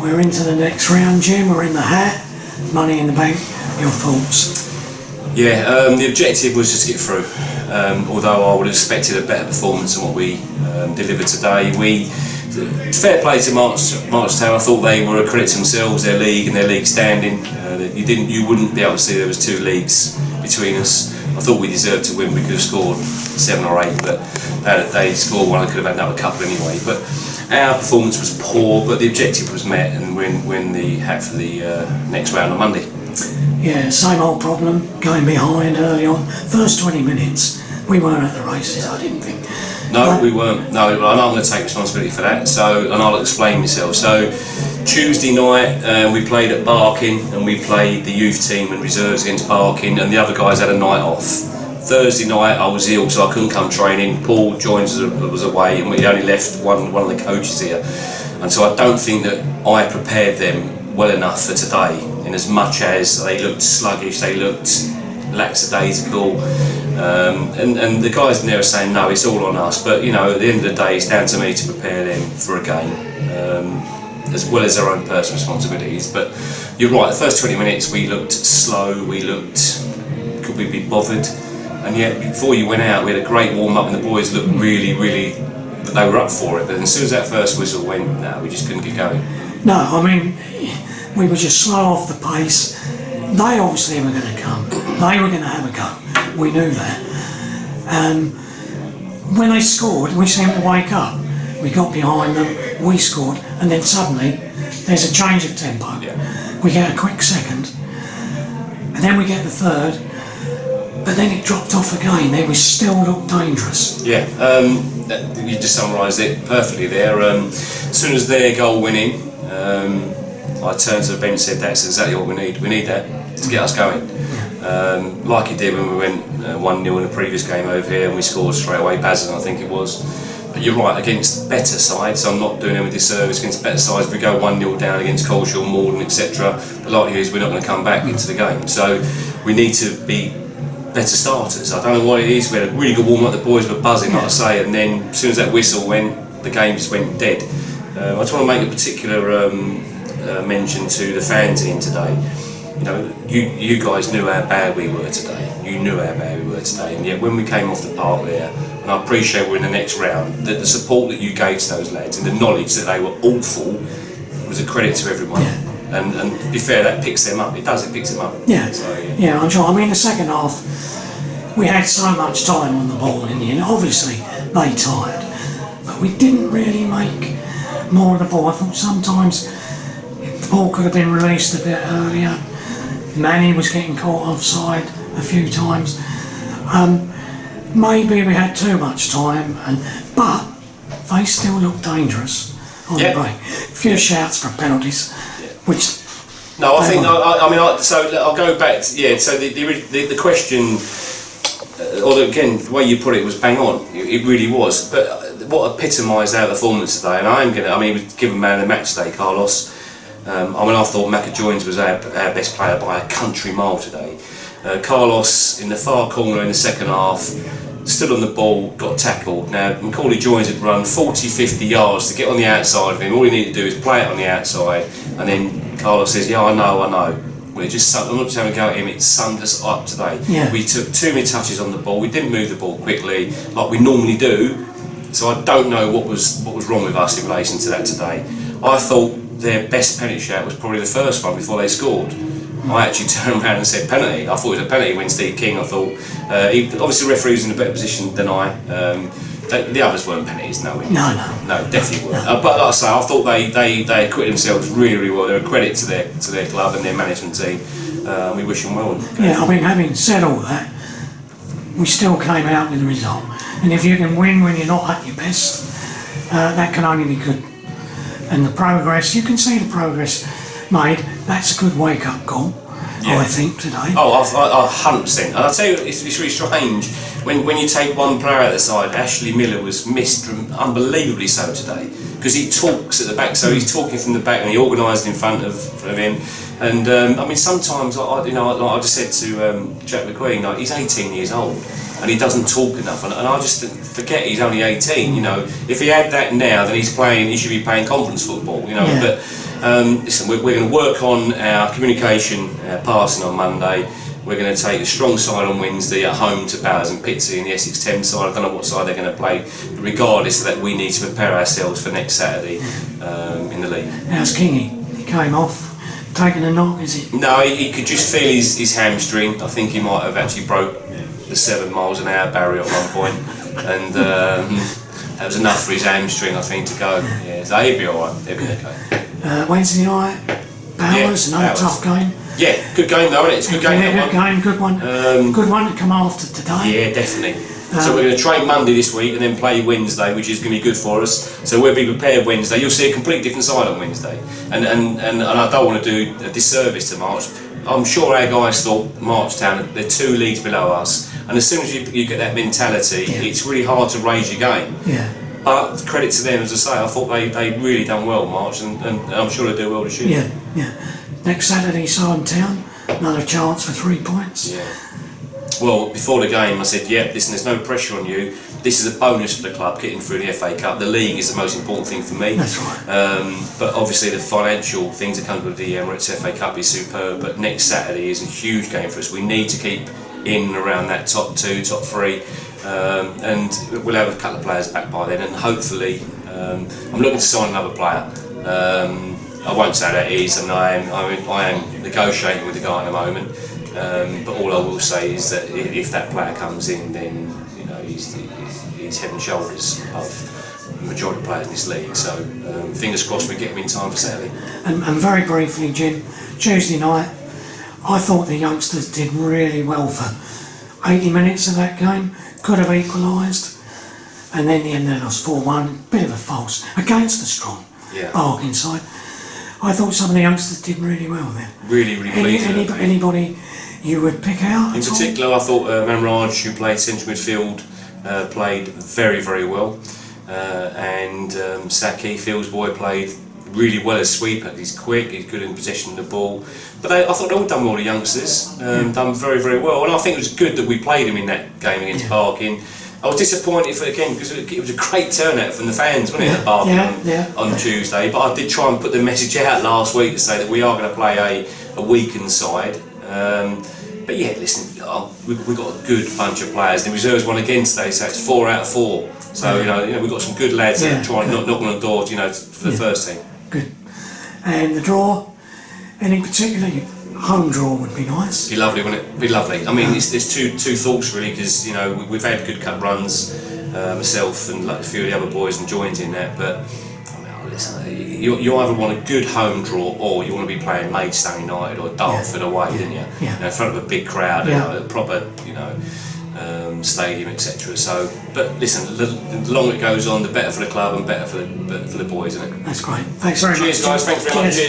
we're into the next round, Jim. We're in the hat. Money in the bank. Your thoughts? Yeah, the objective was just to get through. Although I would have expected a better performance than what we delivered today. Fair play to Marchtown. I thought they were a credit to themselves, their league and their league standing. You wouldn't be able to see there was 2 leagues between us. I thought we deserved to win. We could have scored 7 or 8, but they scored one. I could have had another couple anyway. But our performance was poor, but the objective was met, and win the hat for the next round on Monday. Yeah, same old problem. Going behind early on. First 20 minutes, we weren't at the races. I didn't think. No, we weren't. No, and I'm going to take responsibility for that. So, and I'll explain myself. So, Tuesday night we played at Barking, and we played the youth team and reserves against Barking, and the other guys had a night off. Thursday night I was ill, so I couldn't come training. Paul Joins was away, and we only left one of the coaches here, and so I don't think that I prepared them well enough for today. In as much as they looked sluggish, they looked lackadaisical. And the guys in there are saying no, it's all on us, but at the end of the day it's down to me to prepare them for a game, as well as their own personal responsibilities. But you're right, the first 20 minutes we looked slow, could we be bothered, and yet before you went out we had a great warm up and the boys looked really they were up for it, but as soon as that first whistle went, we just couldn't get going. No, I mean, we were just slow off the pace. They obviously were going to come. They were going to have a go. We knew that. When they scored, we seemed to wake up. We got behind them, we scored, and then suddenly there's a change of tempo. Yeah. We get a quick second, and then we get the third, but then it dropped off again. They still looked dangerous. Yeah, you just summarised it perfectly there. As soon as their goal went in, I turned to the bench and said, that's exactly what we need. We need that to get us going. Like it did when we went 1-0 in the previous game over here and we scored straight away, Bazin I think it was. But you're right, against better sides, I'm not doing them a disservice, against better sides, if we go 1-0 down against Coleshill, Morden, etc., the likelihood is we're not going to come back into the game. So we need to be better starters. I don't know what it is, we had a really good warm-up, the boys were buzzing, like I say, and then as soon as that whistle went, the game just went dead. I just want to make a particular mention to the fan team today. You guys knew how bad we were today. You knew how bad we were today, and yet when we came off the park there, and I appreciate we're in the next round, that the support that you gave to those lads and the knowledge that they were awful was a credit to everyone. Yeah. And to be fair, that picks them up. It picks them up. Yeah. So, yeah, I'm sure. I mean, the second half, we had so much time on the ball in the end. Obviously, they tired, but we didn't really make more of the ball. I thought sometimes the ball could have been released a bit earlier. Manny was getting caught offside a few times. Maybe we had too much time, but they still looked dangerous on the break. A few shouts for penalties, which. No, I think. So I'll go back. So the question, or again, the way you put it was bang on. It really was. But what epitomised our performance today, and he was given man of the match today, Carlos. I thought Macca Joins was our best player by a country mile today. Carlos in the far corner in the second half, stood on the ball, got tackled. Now Macaulay Joins had run 40-50 yards to get on the outside of him. All he needed to do is play it on the outside, and then Carlos says, "Yeah, I know." I'm not just having a go at him. It summed us up today. Yeah. We took too many touches on the ball. We didn't move the ball quickly like we normally do. So I don't know what was wrong with us in relation to that today. I thought their best penalty shout was probably the first one before they scored. I actually turned around and said penalty. I thought it was a penalty when Steve King. I thought obviously the referee was in a better position than I. The others weren't penalties, no. No, definitely weren't. But like I say, I thought they acquitted themselves really well. They're a credit to their club and their management team. We wish them well. Yeah, having said all that, we still came out with the result. And if you can win when you're not at your best, that can only be good. And the progress, you can see the progress made. That's a good wake-up call, I think, today. Oh, 100%. And I'll tell you, it's really strange when you take one player out of the side. Ashley Miller was missed unbelievably so today, because he talks at the back, so he's talking from the back and he organised in front of him. And sometimes I just said to Jack McQueen, he's 18 years old and he doesn't talk enough, and I just forget he's only 18. If he had that now, then he should be playing conference football. Yeah. But Listen, we're going to work on our communication, passing on Monday. We're going to take a strong side on Wednesday at home to Bowers and Pitsea in the Essex Thames side. I don't know what side they're going to play, but regardless of that, we need to prepare ourselves for next Saturday in the league. How's Kingy? He came off, taking a knock, is it? No, he could just feel his hamstring. I think he might have actually broke the 7 miles an hour barrier at one point, and that was enough for his hamstring, I think, to go. Yeah, so he'll be alright. He'll be okay. Wednesday night, Bowers, another Bowers. tough game. Yeah, good game though, isn't it? It's a good game. Yeah, good one. Good one to come after today. Yeah, definitely. So we're going to train Monday this week and then play Wednesday, which is going to be good for us. So we'll be prepared Wednesday. You'll see a completely different side on Wednesday. And I don't want to do a disservice to March. I'm sure our guys thought Marchtown, they're 2 leagues below us. And as soon as you get that mentality, it's really hard to raise your game. Yeah. But credit to them, as I say, I thought they really done well, March, and I'm sure they'll do well this year. Yeah. Next Saturday, Town, another chance for 3 points. Yeah. Well, before the game, I said, listen, there's no pressure on you. This is a bonus for the club, getting through the FA Cup. The league is the most important thing for me. That's right. But obviously the financial things that come with the Emirates FA Cup is superb, but next Saturday is a huge game for us. We need to keep in and around that top 2, top 3, and we'll have a couple of players back by then, and hopefully I'm looking to sign another player. I won't say that is, and I am negotiating with the guy at the moment. But all I will say is that if that player comes in, then he's head and shoulders above the majority of players in this league. So fingers crossed we get him in time for Saturday. And very briefly, Jim, Tuesday night, I thought the youngsters did really well for 80 minutes of that game. Could have equalised, and then in the end they lost 4-1. Bit of a false against the strong bargain side. I thought some of the youngsters did really well there. Really pleased. Anybody you would pick out? In particular, I thought Manraj, who played central midfield, played very well, and Saki, Phil's boy, played really well as sweeper. He's quick, he's good in possession of the ball. But I thought they all done well, the youngsters, done very well. And I think it was good that we played him in that game against Barking. I was disappointed because it was a great turnout from the fans, wasn't it, at Barking on Tuesday. But I did try and put the message out last week to say that we are going to play a weakened side. But yeah, listen, we've got a good bunch of players. The reserves won again today, so it's 4 out of 4. So we've got some good lads that are trying knocking on the door, for the first team. Good. And the draw, any particular home draw would be nice. Be lovely, wouldn't it? Be lovely. I mean, there's two thoughts really, because we've had good cup runs, myself and like a few of the other boys and joined in that. But I mean, listen, you either want a good home draw or you want to be playing Maidstone United or Dartford away, didn't you? Yeah. In front of a big crowd, a proper, stadium, etc. So, but listen, the longer it goes on, the better for the club and better for the boys, isn't it? That's great. Thanks very much. Cheers, guys. Thanks very much.